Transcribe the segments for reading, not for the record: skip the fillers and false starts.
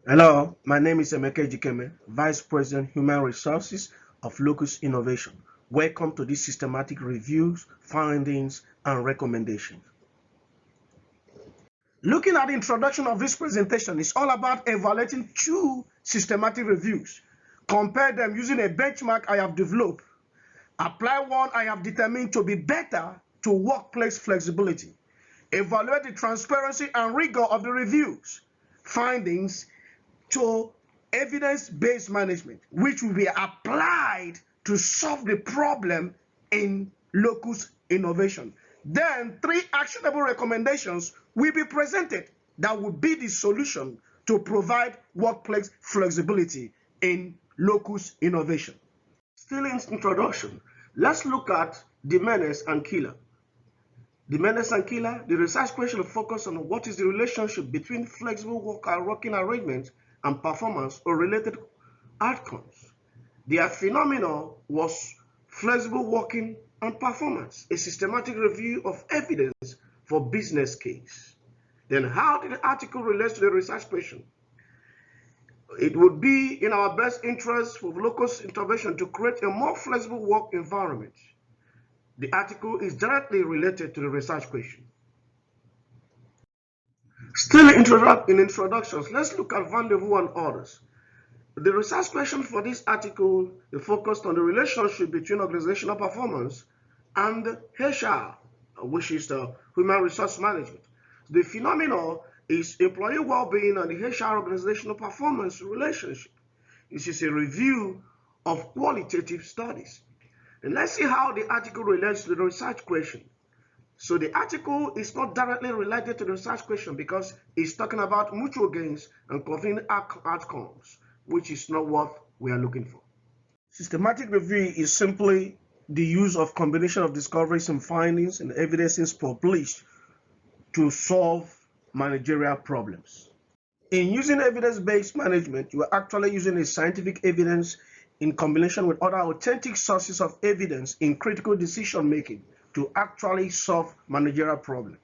Hello, my name is Emeka Jikeme, Vice President Human Resources of Locus Innovation. Welcome to this systematic reviews, findings, and recommendations. Looking at the introduction of this presentation, it's all about evaluating two systematic reviews. Compare them using a benchmark I have developed. Apply one I have determined to be better to workplace flexibility. Evaluate the transparency and rigor of the reviews. Findings to evidence-based management, which will be applied to solve the problem in locus innovation. Then three actionable recommendations will be presented that will be the solution to provide workplace flexibility in locus innovation. Still in introduction, let's look at Jimenez and Keeler. Jimenez and Keeler, the research question focused on what is the relationship between flexible working arrangements and performance or related outcomes. Their phenomenon was flexible working and performance, a systematic review of evidence for business case. Then how did the article relate to the research question? It would be in our best interest for locus intervention to create a more flexible work environment. The article is directly related to the research question. Still in introductions, let's look at Van der Waal and others. The research question for this article is focused on the relationship between organizational performance and HR, which is the human resource management. The phenomenon is employee well-being and the HR organizational performance relationship. This is a review of qualitative studies. And let's see how the article relates to the research question. So the article is not directly related to the research question because it's talking about mutual gains and convenient outcomes, which is not what we are looking for. Systematic review is simply the use of combination of discoveries and findings and evidences published to solve managerial problems. In using evidence-based management, you are actually using a scientific evidence in combination with other authentic sources of evidence in critical decision making to actually solve managerial problems.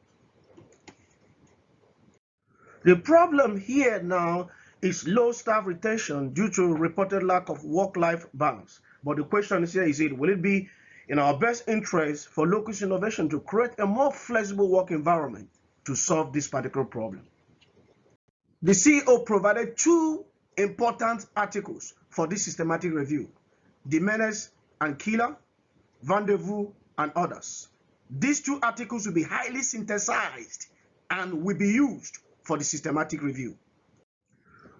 The problem here now is low staff retention due to reported lack of work-life balance. But the question is here is will it be in our best interest for locus innovation to create a more flexible work environment to solve this particular problem? The CEO provided two important articles for this systematic review: Jimenez and Keeler, Van der Waal, and others. These two articles will be highly synthesized and will be used for the systematic review.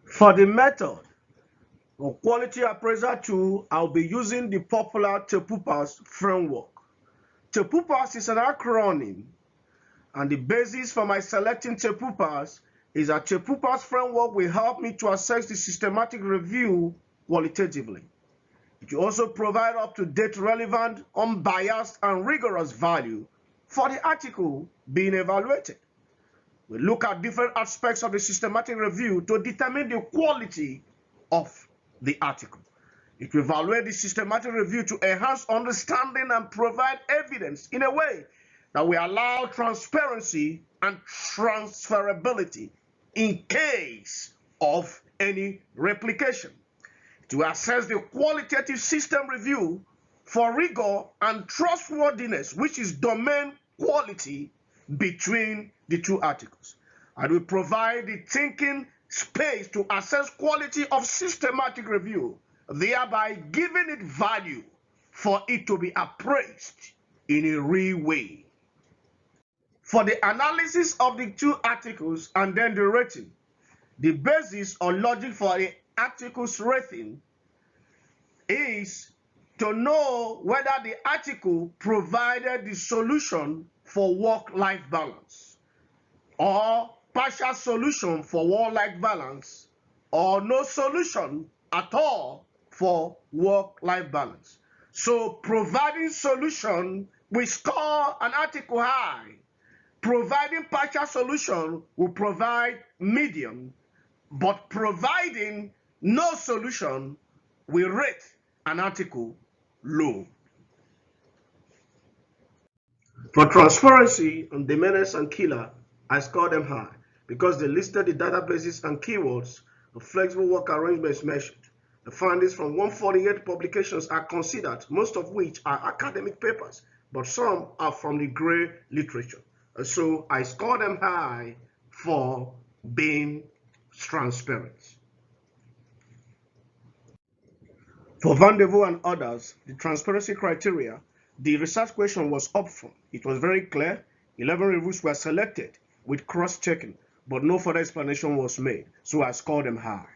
For the method of quality appraisal tool, I'll be using the popular TEPUPAS framework. TEPUPAS is an acronym, and the basis for my selecting TEPUPAS is that TEPUPAS framework will help me to assess the systematic review qualitatively. It will also provide up-to-date, relevant, unbiased, and rigorous value for the article being evaluated. We look at different aspects of the systematic review to determine the quality of the article. It will evaluate the systematic review to enhance understanding and provide evidence in a way that will allow transparency and transferability in case of any replication. To assess the qualitative system review for rigor and trustworthiness, which is domain quality between the two articles. And we provide the thinking space to assess quality of systematic review, thereby giving it value for it to be appraised in a real way. For the analysis of the two articles and then the rating, the basis or logic for the article's rating is to know whether the article provided the solution for work-life balance, or partial solution for work-life balance, or no solution at all for work-life balance. So providing solution will score an article high. Providing partial solution will provide medium, but providing no solution will rate an article low. For transparency on Jimenez and Keeler, I score them high because they listed the databases and keywords the flexible work arrangements measured. The findings from 148 publications are considered, most of which are academic papers, but some are from the gray literature. So I score them high for being transparent. For Van der Voort and others, the transparency criteria, the research question was upfront. It was very clear. 11 reviews were selected with cross-checking, but no further explanation was made, so I scored them high.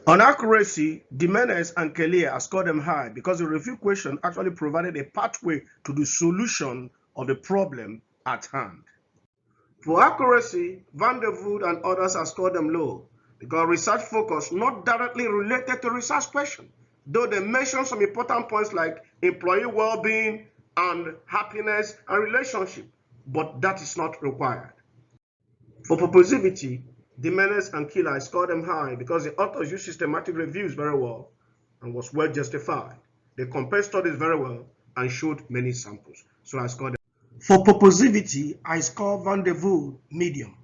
On accuracy, Jimenez and Kelly, I scored them high because the review question actually provided a pathway to the solution of the problem at hand. For accuracy, Van der Voort and others have scored them low because research focus not directly related to research question, though they mention some important points like employee well-being and happiness and relationship, but that is not required. For purposivity, Jimenez and Keeler scored them high because the authors used systematic reviews very well and was well justified. They compared studies very well and showed many samples, so I scored them. For purposivity, I scored Van der Voort medium.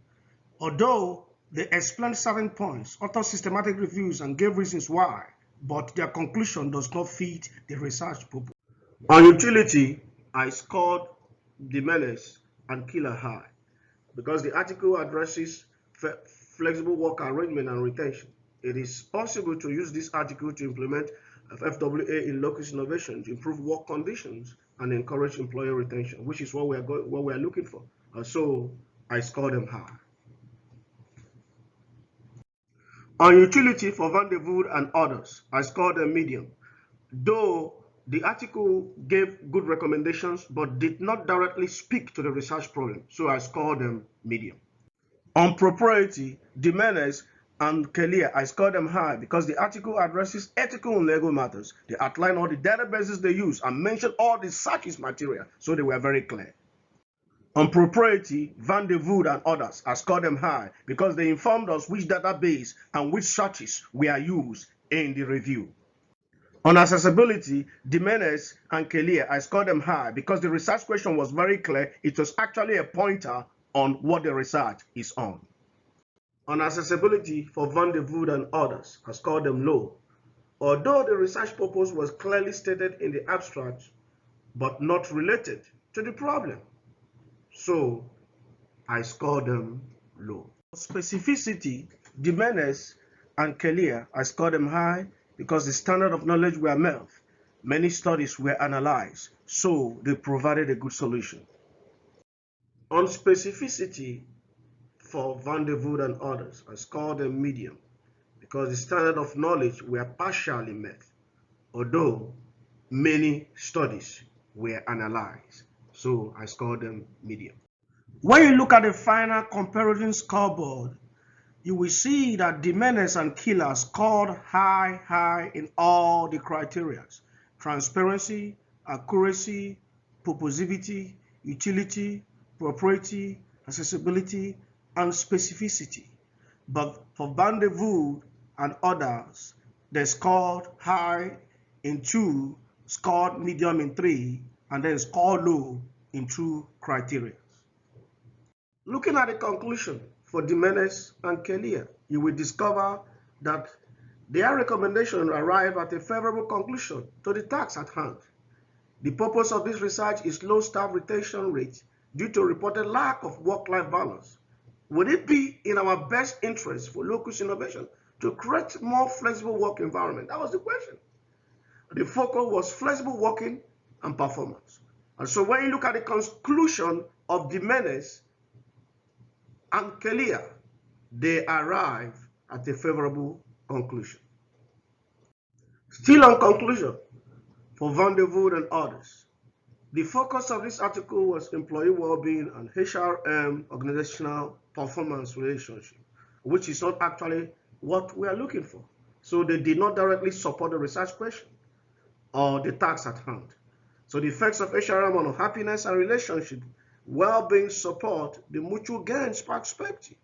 Although they explained certain points, author systematic reviews and gave reasons why, but their conclusion does not fit the research purpose. On utility, I scored Jimenez and Keeler high because the article addresses flexible work arrangement and retention. It is possible to use this article to implement FWA in locus innovation to improve work conditions and encourage employee retention, which is what we are looking for. So I scored them high. On utility for Van der Voort and others, I scored them medium, though the article gave good recommendations but did not directly speak to the research problem, so I scored them medium. On propriety, Jimenez and Kelly, I scored them high because the article addresses ethical and legal matters. They outline all the databases they use and mention all the searches material, so they were very clear. On propriety, Van der Voort and others, I scored them high because they informed us which database and which searches were used in the review. On accessibility, Jimenez and Kelly, I scored them high because the research question was very clear. It was actually a pointer on what the research is on. On accessibility for Van der Voort and others, I scored them low, although the research purpose was clearly stated in the abstract, but not related to the problem. So I scored them low. For specificity, Jimenez and Kelly, I scored them high because the standard of knowledge were met. Many studies were analyzed, so they provided a good solution. On specificity for Van der Voort and others, I scored them medium because the standard of knowledge were partially met, although many studies were analyzed, so I scored them medium. When you look at the final comparison scoreboard, you will see that Jimenez and Keeler scored high in all the criteria: transparency, accuracy, purposivity, utility, propriety, accessibility, and specificity. But for Van der Voort and others, they scored high in 2, scored medium in 3, and then scored low in 2 criteria. Looking at the conclusion for Jimenez and Kelly, you will discover that their recommendation arrive at a favorable conclusion to the task at hand. The purpose of this research is low staff retention rate due to reported lack of work-life balance. Would it be in our best interest for locus innovation to create more flexible work environment? That was the question. The focus was flexible working and performance. And so when you look at the conclusion of Jimenez and Kelly, they arrive at a favorable conclusion. Still on conclusion, for Van der Voort and others, the focus of this article was employee well-being and HRM organizational performance relationship, which is not actually what we are looking for. So they did not directly support the research question or the task at hand. So the effects of HRM on happiness and relationship, well-being support the mutual gains perspective.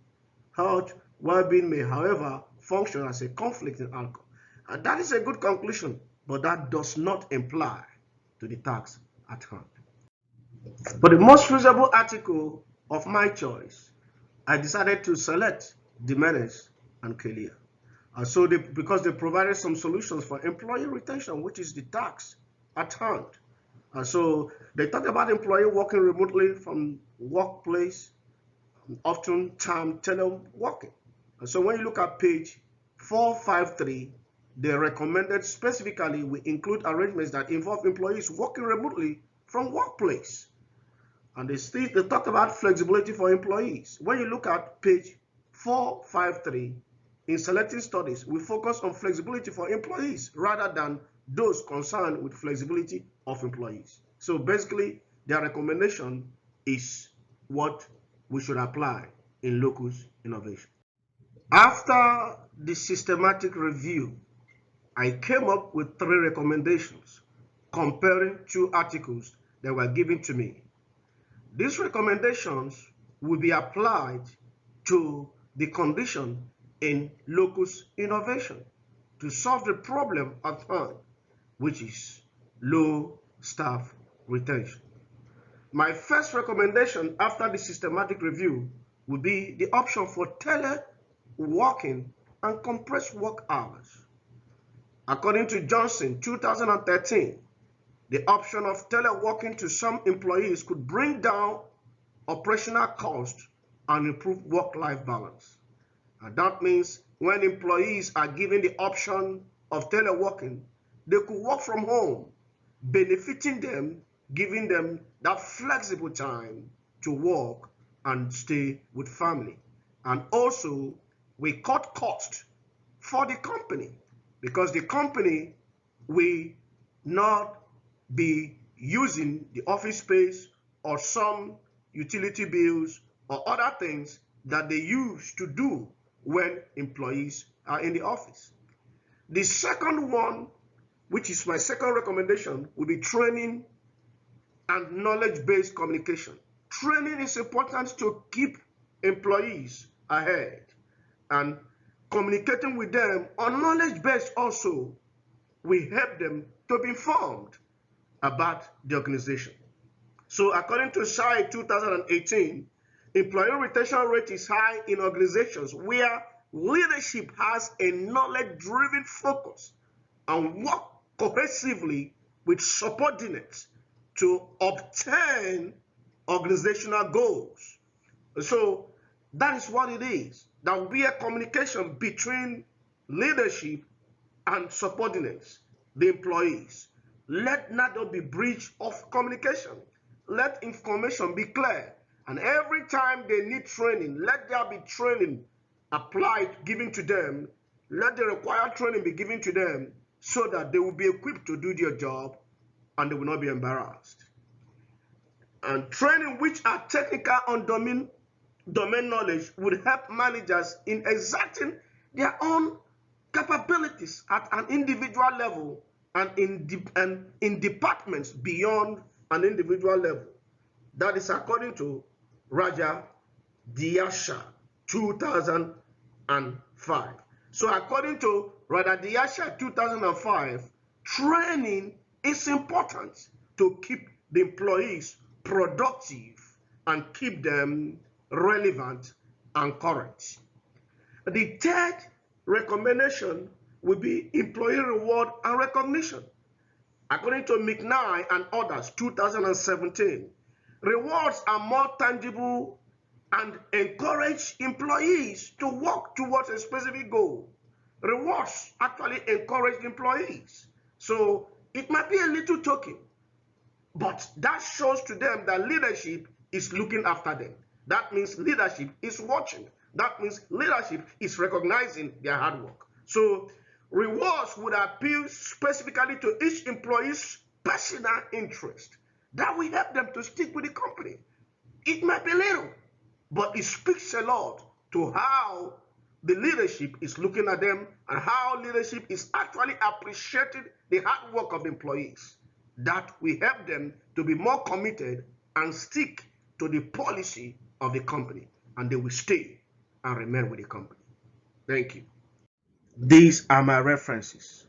Health well-being may, however, function as a conflict in outcome. And that is a good conclusion, but that does not imply to the task at hand. For the most reasonable article of my choice, I decided to select Jimenez and clear. Because they provided some solutions for employee retention, which is the task at hand. So they talked about employee working remotely from workplace, often termed teleworking. So when you look at page 453, they recommended specifically we include arrangements that involve employees working remotely from workplace. And they talk about flexibility for employees. When you look at page 453, in selecting studies, we focus on flexibility for employees rather than those concerned with flexibility of employees. So basically, their recommendation is what we should apply in locus innovation. After the systematic review, I came up with 3 recommendations comparing 2 articles that were given to me. These recommendations will be applied to the condition in locus innovation to solve the problem at hand, which is low staff retention. My first recommendation after the systematic review would be the option for teleworking and compressed work hours. According to Johnson, 2013, the option of teleworking to some employees could bring down operational costs and improve work-life balance. And that means when employees are given the option of teleworking, they could work from home, benefiting them, giving them that flexible time to work and stay with family. And also, we cut costs for the company because the company will not be using the office space or some utility bills or other things that they use to do when employees are in the office. The second one, which is my second recommendation, will be training and knowledge-based communication. Training is important to keep employees ahead, and communicating with them on knowledge-based also will help them to be informed about the organization. So according to SHI 2018, employee retention rate is high in organizations where leadership has a knowledge-driven focus and work cohesively with subordinates to obtain organizational goals. So that is what it is. There will be a communication between leadership and subordinates, the employees. Let not there be breach of communication. Let information be clear. And every time they need training, let there be training applied, given to them. Let the required training be given to them so that they will be equipped to do their job and they will not be embarrassed. And training which are technical on domain knowledge would help managers in exerting their own capabilities at an individual level and in departments beyond an individual level. That is according to Raja Diyasha 2005. So according to Raja Diyasha 2005, training is important to keep the employees productive and keep them relevant and current. The third recommendation will be employee reward and recognition. According to McKnight and others, 2017, rewards are more tangible and encourage employees to work towards a specific goal. Rewards actually encourage employees. So it might be a little token, but that shows to them that leadership is looking after them. That means leadership is watching. That means leadership is recognizing their hard work. So rewards would appeal specifically to each employee's personal interest. That will help them to stick with the company. It might be little, but it speaks a lot to how the leadership is looking at them and how leadership is actually appreciating the hard work of the employees. That will help them to be more committed and stick to the policy of the company, and they will stay and remain with the company. Thank you. These are my references.